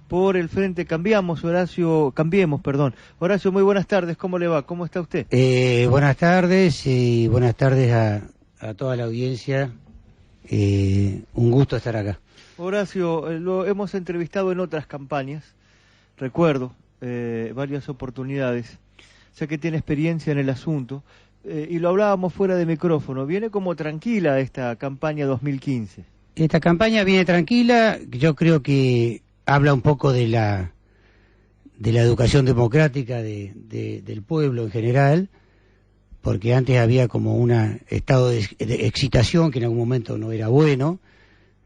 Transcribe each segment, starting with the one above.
por el Frente Cambiemos, Cambiemos, perdón. Horacio, muy buenas tardes, ¿cómo le va? ¿Cómo está usted? Buenas tardes y buenas tardes a toda la audiencia. Un gusto estar acá. Horacio, lo hemos entrevistado en otras campañas, recuerdo, varias oportunidades, ya que tiene experiencia en el asunto, y lo hablábamos fuera de micrófono. Viene como tranquila esta campaña 2015. Esta campaña viene tranquila, yo creo que habla un poco de la educación democrática del pueblo en general, porque antes había como un estado de excitación que en algún momento no era bueno,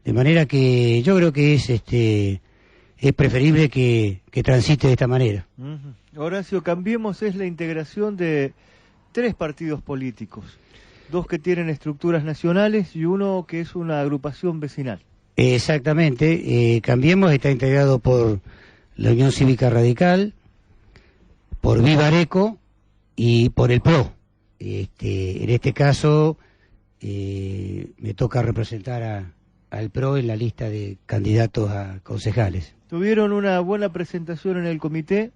de manera que yo creo que es preferible que transite de esta manera. Horacio, Cambiemos es la integración de 3 partidos políticos, 2 que tienen estructuras nacionales y uno que es una agrupación vecinal. Exactamente, Cambiemos está integrado por la Unión Cívica Radical, por Viva Areco y por el PRO. En este caso me toca representar al PRO en la lista de candidatos a concejales. Tuvieron una buena presentación en el comité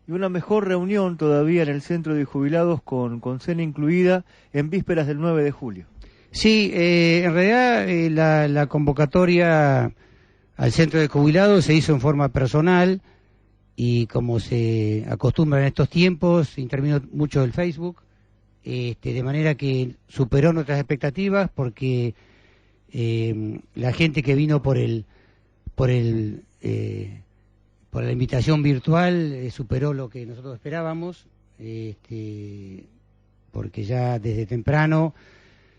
y una mejor reunión todavía en el centro de jubilados con cena incluida en vísperas del 9 de julio. Sí, en realidad la convocatoria al centro de jubilados se hizo en forma personal y como se acostumbra en estos tiempos, intervino mucho el Facebook, de manera que superó nuestras expectativas porque la gente que vino por la invitación virtual superó lo que nosotros esperábamos, porque ya desde temprano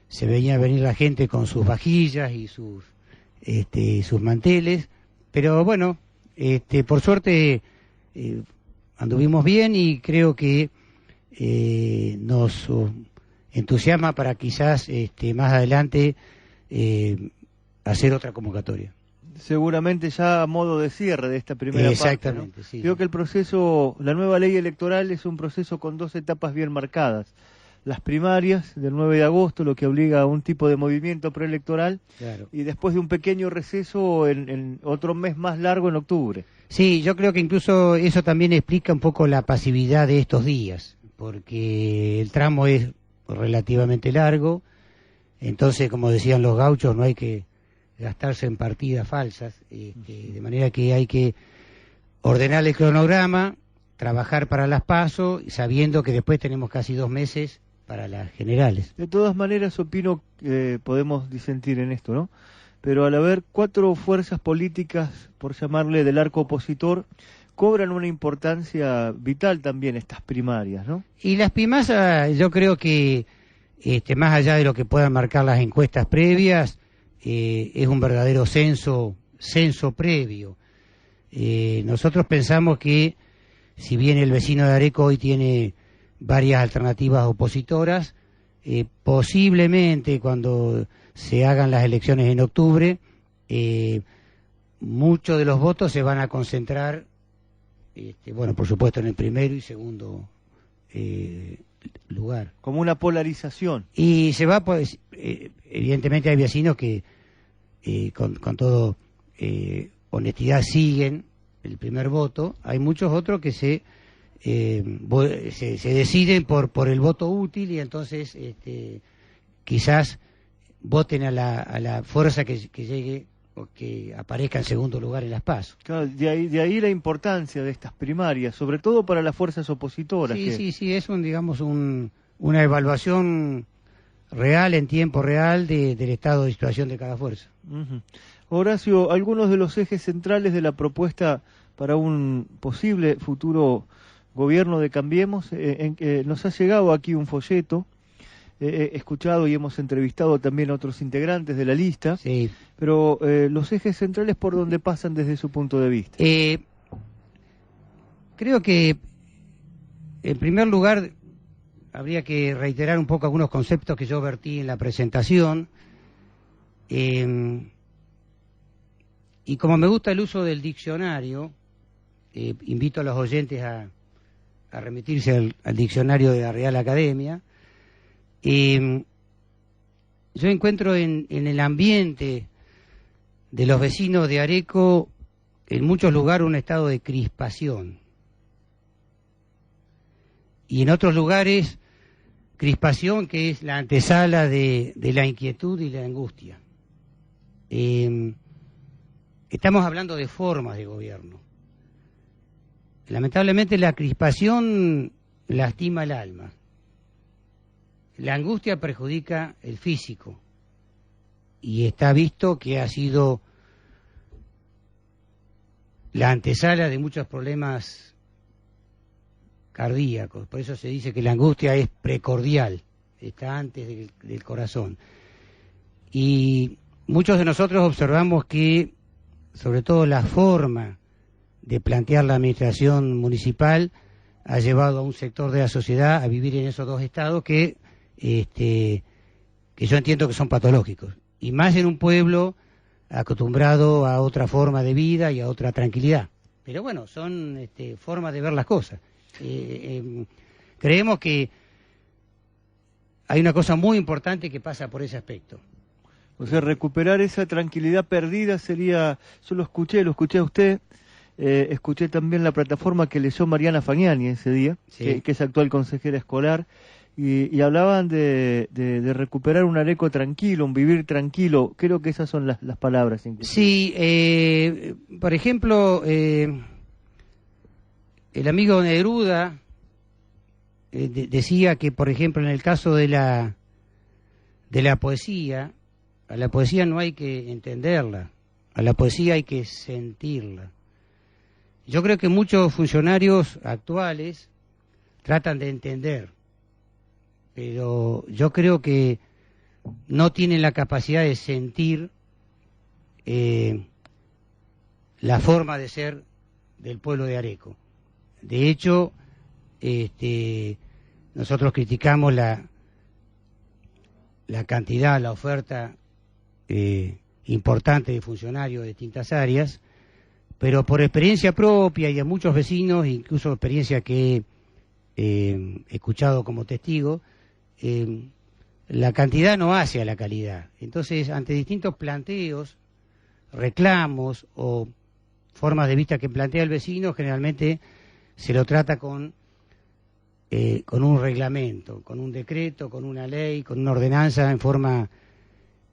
se veía venir la gente con sus vajillas y sus manteles, pero bueno, por suerte anduvimos bien y creo que nos entusiasma para quizás más adelante hacer otra convocatoria. Seguramente ya a modo de cierre de esta primera Exactamente, parte, ¿no? Sí. Creo que el proceso, la nueva ley electoral es un proceso con 2 etapas bien marcadas. Las primarias del 9 de agosto, lo que obliga a un tipo de movimiento preelectoral, Claro. Y después de un pequeño receso en otro mes más largo en octubre. Sí, yo creo que incluso eso también explica un poco la pasividad de estos días, porque el tramo es relativamente largo, entonces, como decían los gauchos, no hay que gastarse en partidas falsas, de manera que hay que ordenar el cronograma, trabajar para las PASO, sabiendo que después tenemos casi 2 meses para las generales. De todas maneras, opino que podemos disentir en esto, ¿no? Pero al haber 4 fuerzas políticas, por llamarle del arco opositor, cobran una importancia vital también estas primarias, ¿no? Y las primarias, yo creo que más allá de lo que puedan marcar las encuestas previas, es un verdadero censo previo. Nosotros pensamos que si bien el vecino de Areco hoy tiene varias alternativas opositoras, posiblemente cuando se hagan las elecciones en octubre, muchos de los votos se van a concentrar, bueno, por supuesto en el primero y segundo lugar. Como una polarización. Y se va, pues, evidentemente hay vecinos que con todo honestidad siguen el primer voto, hay muchos otros que se deciden por el voto útil y entonces quizás voten a la fuerza que llegue o que aparezca en segundo lugar en las PASO. Claro, de ahí la importancia de estas primarias, sobre todo para las fuerzas opositoras. Sí, es una evaluación real, en tiempo real, del estado de situación de cada fuerza. Horacio, algunos de los ejes centrales de la propuesta para un posible futuro gobierno de Cambiemos, nos ha llegado aquí un folleto, he escuchado y hemos entrevistado también a otros integrantes de la lista, sí. Pero los ejes centrales, ¿por dónde pasan desde su punto de vista? Creo que, en primer lugar, habría que reiterar un poco algunos conceptos que yo vertí en la presentación, y como me gusta el uso del diccionario, invito a los oyentes a remitirse al diccionario de la Real Academia. Yo encuentro en el ambiente de los vecinos de Areco en muchos lugares un estado de crispación. Y en otros lugares, crispación que es la antesala de la inquietud y la angustia. Estamos hablando de formas de gobierno. Lamentablemente la crispación lastima el alma. La angustia perjudica el físico. Y está visto que ha sido la antesala de muchos problemas cardíacos. Por eso se dice que la angustia es precordial, está antes del corazón. Y muchos de nosotros observamos que, sobre todo la forma de plantear la administración municipal, ha llevado a un sector de la sociedad a vivir en esos dos estados que yo entiendo que son patológicos. Y más en un pueblo acostumbrado a otra forma de vida y a otra tranquilidad. Pero bueno, son formas de ver las cosas. Creemos que hay una cosa muy importante que pasa por ese aspecto. O sea, recuperar esa tranquilidad perdida sería, yo lo escuché a usted, escuché también la plataforma que leyó Mariana Fagnani ese día, sí, que es actual consejera escolar, y hablaban de recuperar un Areco tranquilo, un vivir tranquilo. Creo que esas son las palabras. Incluso. Sí, por ejemplo, el amigo Neruda decía que, por ejemplo, en el caso de la poesía, a la poesía no hay que entenderla, a la poesía hay que sentirla. Yo creo que muchos funcionarios actuales tratan de entender, pero yo creo que no tienen la capacidad de sentir la forma de ser del pueblo de Areco. De hecho, nosotros criticamos la cantidad, la oferta importante de funcionarios de distintas áreas, pero por experiencia propia y a muchos vecinos, incluso experiencia que he escuchado como testigo, la cantidad no hace a la calidad. Entonces, ante distintos planteos, reclamos o formas de vista que plantea el vecino, generalmente se lo trata con un reglamento, con un decreto, con una ley, con una ordenanza en forma...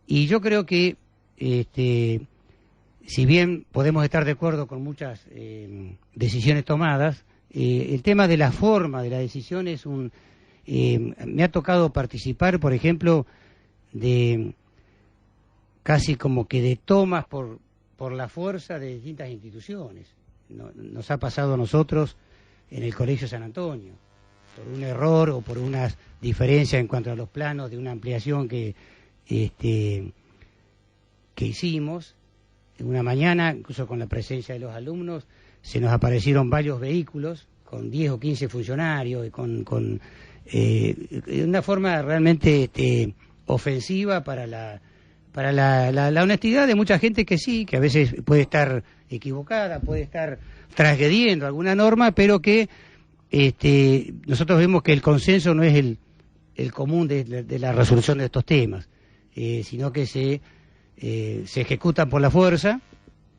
Y yo creo que, si bien podemos estar de acuerdo con muchas decisiones tomadas, el tema de la forma de la decisión es un... me ha tocado participar, por ejemplo, de casi como que de tomas por la fuerza de distintas instituciones. Nos ha pasado a nosotros en el Colegio San Antonio, por un error o por una diferencia en cuanto a los planos de una ampliación que hicimos. Una mañana, incluso con la presencia de los alumnos, se nos aparecieron varios vehículos con 10 o 15 funcionarios y con una forma realmente ofensiva para la honestidad de mucha gente que sí, que a veces puede estar equivocada, puede estar transgrediendo alguna norma, pero que nosotros vemos que el consenso no es el común de la resolución de estos temas, sino que se ejecutan por la fuerza,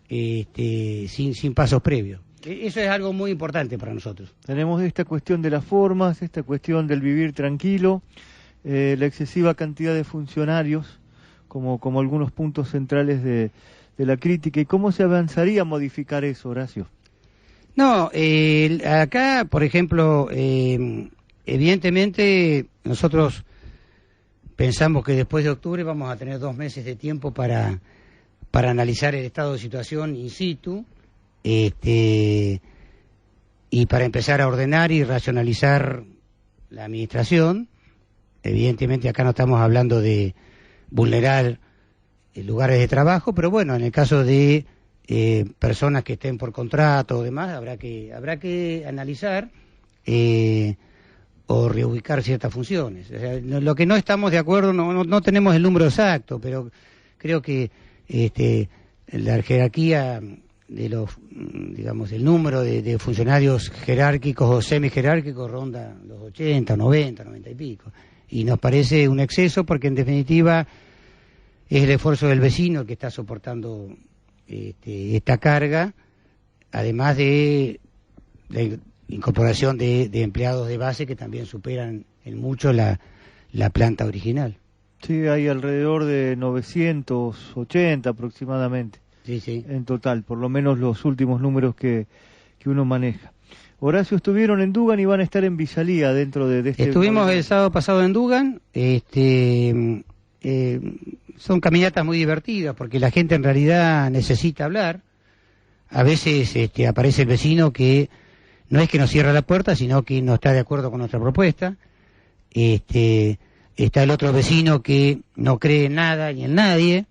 sin pasos previos. Eso es algo muy importante para nosotros. Tenemos esta cuestión de las formas, esta cuestión del vivir tranquilo, la excesiva cantidad de funcionarios, como algunos puntos centrales de la crítica. ¿Y cómo se avanzaría a modificar eso, Horacio? No, acá, por ejemplo, evidentemente nosotros pensamos que después de octubre vamos a tener 2 meses de tiempo para analizar el estado de situación in situ, y para empezar a ordenar y racionalizar la administración. Evidentemente acá no estamos hablando de vulnerar lugares de trabajo, pero bueno, en el caso de personas que estén por contrato o demás, habrá que analizar o reubicar ciertas funciones. O sea, lo que no estamos de acuerdo, no tenemos el número exacto, pero creo que la jerarquía de los, digamos, el número de funcionarios jerárquicos o semi-jerárquicos ronda los 80, 90 y pico. Y nos parece un exceso porque en definitiva es el esfuerzo del vecino que está soportando esta carga además de la incorporación de empleados de base que también superan en mucho la planta original. Sí, hay alrededor de 980 aproximadamente. Sí, sí. En total, por lo menos los últimos números que uno maneja. Horacio, estuvieron en Dugan y van a estar en Visalía dentro de este... Estuvimos el sábado pasado en Dugan. Son caminatas muy divertidas porque la gente en realidad necesita hablar. A veces aparece el vecino que no es que nos cierra la puerta, sino que no está de acuerdo con nuestra propuesta. Está el otro vecino que no cree en nada ni en nadie.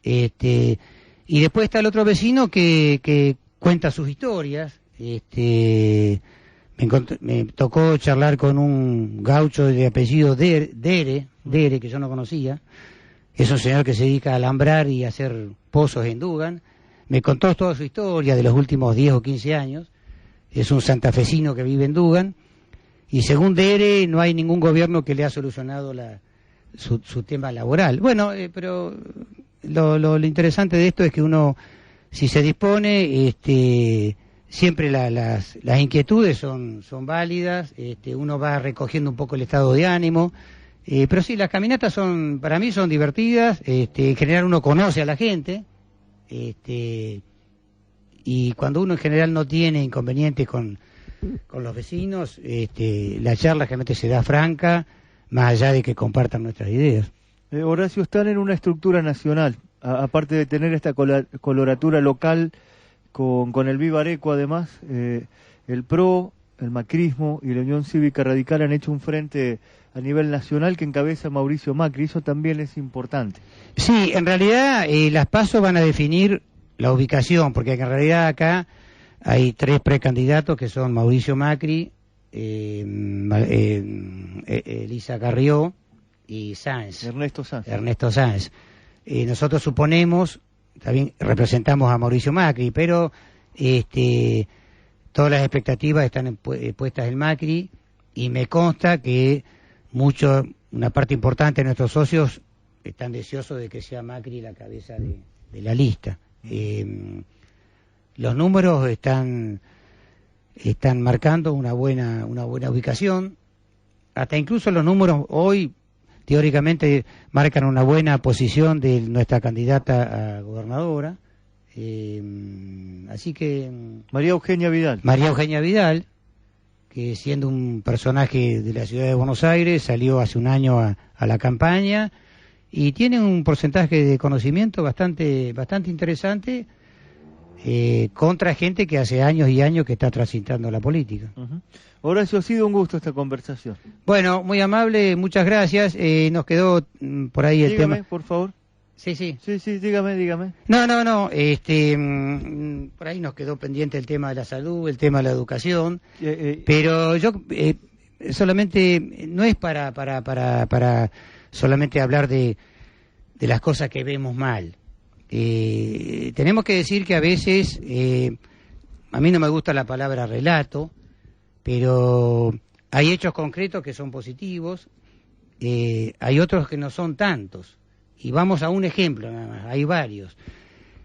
Y después está el otro vecino que cuenta sus historias. Me tocó charlar con un gaucho de apellido Dere, que yo no conocía. Es un señor que se dedica a alambrar y a hacer pozos en Dugan. Me contó toda su historia de los últimos 10 o 15 años. Es un santafesino que vive en Dugan. Y según Dere, no hay ningún gobierno que le ha solucionado su tema laboral. Bueno, pero lo interesante de esto es que uno, si se dispone, siempre las inquietudes son válidas, uno va recogiendo un poco el estado de ánimo, pero sí, las caminatas para mí son divertidas, en general uno conoce a la gente, y cuando uno en general no tiene inconvenientes con los vecinos, la charla generalmente se da franca, más allá de que compartan nuestras ideas. Horacio, están en una estructura nacional, aparte de tener esta coloratura local con el Viva Areco, además, el PRO, el macrismo y la Unión Cívica Radical han hecho un frente a nivel nacional que encabeza Mauricio Macri. Eso también es importante. Sí, en realidad las PASO van a definir la ubicación, porque en realidad acá hay 3 precandidatos que son Mauricio Macri, Elisa Carrió y Ernesto Sáenz. Nosotros suponemos, también representamos a Mauricio Macri, pero todas las expectativas están puestas en Macri, y me consta que una parte importante de nuestros socios están deseosos de que sea Macri la cabeza de la lista. Los números están marcando una buena ubicación, hasta incluso los números hoy teóricamente marcan una buena posición de nuestra candidata a gobernadora, así que María Eugenia Vidal, que siendo un personaje de la ciudad de Buenos Aires salió hace un año a la campaña y tiene un porcentaje de conocimiento bastante interesante, contra gente que hace años y años que está transitando la política. Uh-huh. Horacio, ha sido un gusto esta conversación. Bueno, muy amable, muchas gracias. Nos quedó por ahí el tema. Dígame, por favor. Sí, dígame. No, por ahí nos quedó pendiente el tema de la salud, el tema de la educación, pero yo solamente no es para solamente hablar de las cosas que vemos mal. Tenemos que decir que a veces, a mí no me gusta la palabra relato, pero hay hechos concretos que son positivos, hay otros que no son tantos, y vamos a un ejemplo nada más, hay varios.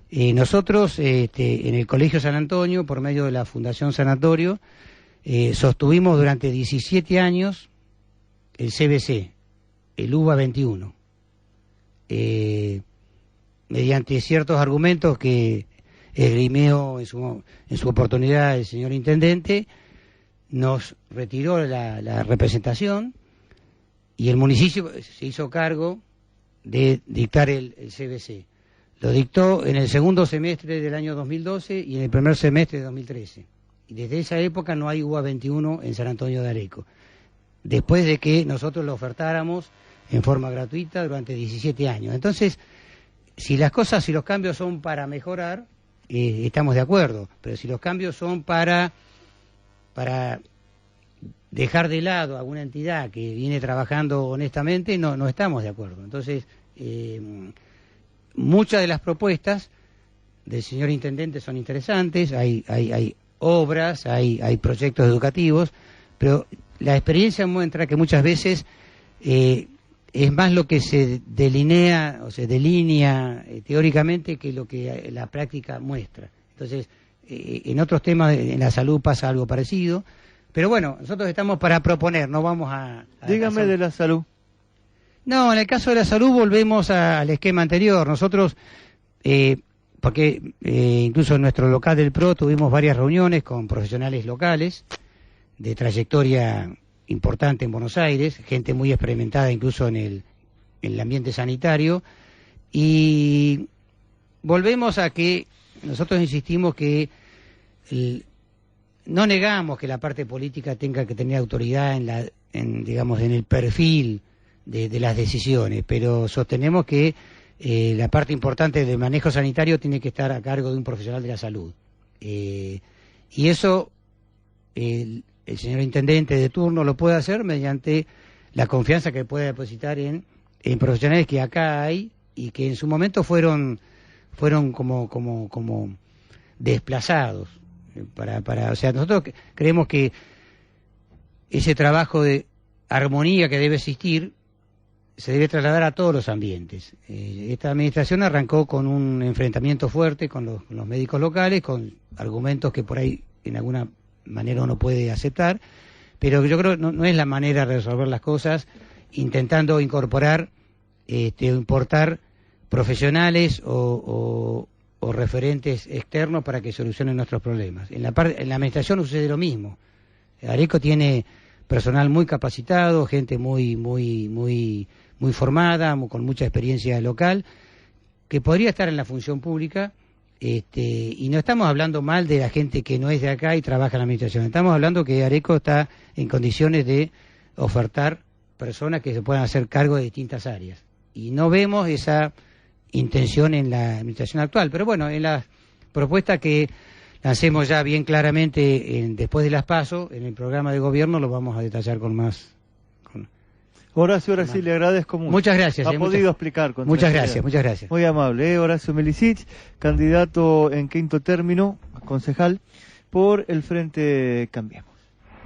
Nosotros en el Colegio San Antonio, por medio de la Fundación Sanatorio, sostuvimos durante 17 años el CBC, el UBA 21, mediante ciertos argumentos que esgrimió en su oportunidad el señor intendente, nos retiró la representación y el municipio se hizo cargo de dictar el CBC. Lo dictó en el segundo semestre del año 2012 y en el primer semestre de 2013. Y desde esa época no hay UBA 21 en San Antonio de Areco, después de que nosotros lo ofertáramos en forma gratuita durante 17 años. Entonces, si los cambios son para mejorar, estamos de acuerdo, pero si los cambios son para dejar de lado a alguna entidad que viene trabajando honestamente, no estamos de acuerdo. Entonces, muchas de las propuestas del señor intendente son interesantes, hay obras, hay proyectos educativos, pero la experiencia muestra que muchas veces es más lo que se delinea o se delinea teóricamente que lo que la práctica muestra. Entonces, en otros temas, en la salud pasa algo parecido. Pero bueno, nosotros estamos para proponer, no vamos a Dígame hacer... de la salud. No, en el caso de la salud volvemos al esquema anterior. Nosotros, porque incluso en nuestro local del PRO tuvimos varias reuniones con profesionales locales de trayectoria importante en Buenos Aires, gente muy experimentada incluso en el ambiente sanitario, y volvemos a que nosotros insistimos que no negamos que la parte política tenga que tener autoridad digamos, en el perfil de las decisiones, pero sostenemos que la parte importante del manejo sanitario tiene que estar a cargo de un profesional de la salud. Y eso el señor intendente de turno lo puede hacer mediante la confianza que puede depositar en profesionales que acá hay y que en su momento fueron como desplazados. O sea, nosotros creemos que ese trabajo de armonía que debe existir se debe trasladar a todos los ambientes. Esta administración arrancó con un enfrentamiento fuerte con los médicos locales, con argumentos que por ahí en alguna manera uno puede aceptar, pero yo creo que no es la manera de resolver las cosas intentando incorporar, importar profesionales o referentes externos para que solucionen nuestros problemas. En la administración sucede lo mismo. Areco tiene personal muy capacitado, gente muy formada, con mucha experiencia local, que podría estar en la función pública, y no estamos hablando mal de la gente que no es de acá y trabaja en la administración. Estamos hablando que Areco está en condiciones de ofertar personas que se puedan hacer cargo de distintas áreas. Y no vemos esa intención en la administración actual. Pero bueno, en las propuestas que lancemos ya bien claramente después de las PASO, en el programa de gobierno lo vamos a detallar con más... Horacio, ahora sí le agradezco mucho. Muchas gracias. Ha podido explicar con muchas tranquilidad. gracias, muchas gracias. Muy amable, Horacio Melisich, candidato en quinto término, concejal, por el Frente Cambiemos.